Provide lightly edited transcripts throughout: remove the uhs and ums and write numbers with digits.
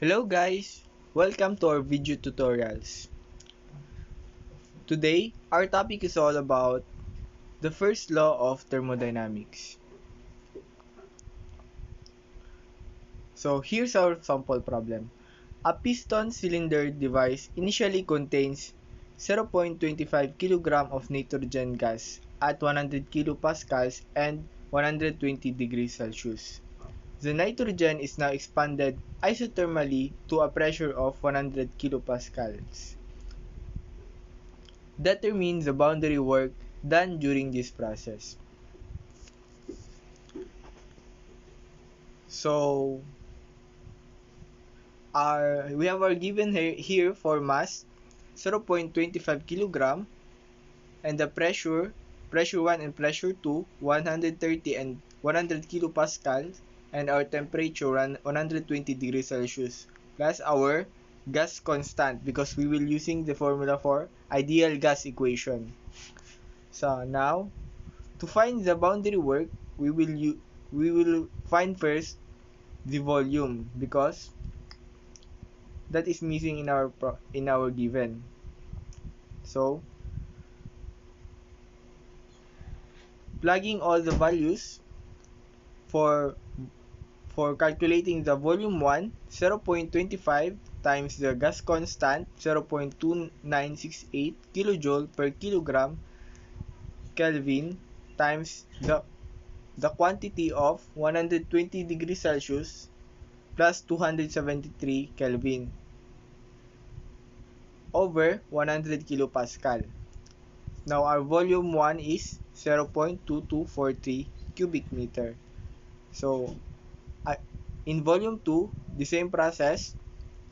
Hello guys! Welcome to our video tutorials. Today, our topic is all about the first law of thermodynamics. So here's our sample problem. A piston cylinder device initially contains 0.25 kg of nitrogen gas at 100 kilopascals and 120 degrees Celsius. The nitrogen is now expanded isothermally to a pressure of 100 kilopascals. Determine the boundary work done during this process. So, we have our given here for mass 0.25 kg and the pressure 1 and pressure 2, 130 and 100 kilopascal, and our temperature 120 degrees Celsius, plus our gas constant because we will using the formula for ideal gas equation. So now, to find the boundary work, we will find first the volume because that is missing in our given. So, plugging all the values for calculating the volume 1, 0.25 times the gas constant 0.2968 kilojoule per kilogram Kelvin times the quantity of 120 degrees Celsius plus 273 Kelvin over 100 kilopascal. Now our volume 1 is 0.2243 cubic meter. So in volume 2, the same process,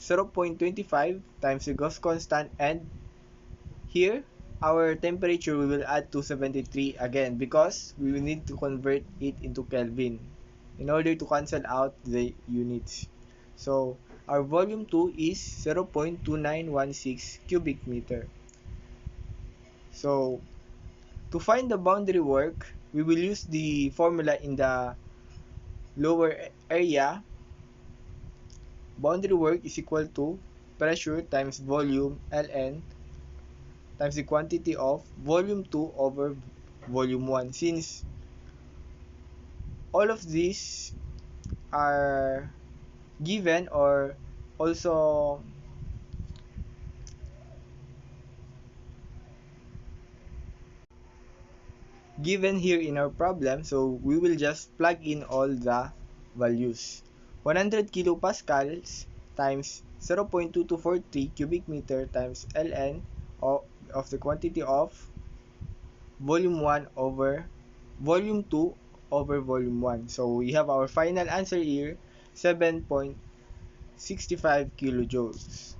0.25 times the gas constant, and here our temperature we will add 273 again because we will need to convert it into Kelvin in order to cancel out the units. So our volume 2 is 0.2916 cubic meter. So to find the boundary work, we will use the formula in the lower area. Boundary work is equal to pressure times volume Ln times the quantity of volume 2 over volume 1. Since all of these are given or also given here in our problem, so we will just plug in all the values. 100 kilopascals times 0.2243 cubic meter times Ln of the quantity of volume 1 over volume 2 over volume 1. So we have our final answer here, 7.65 kilojoules.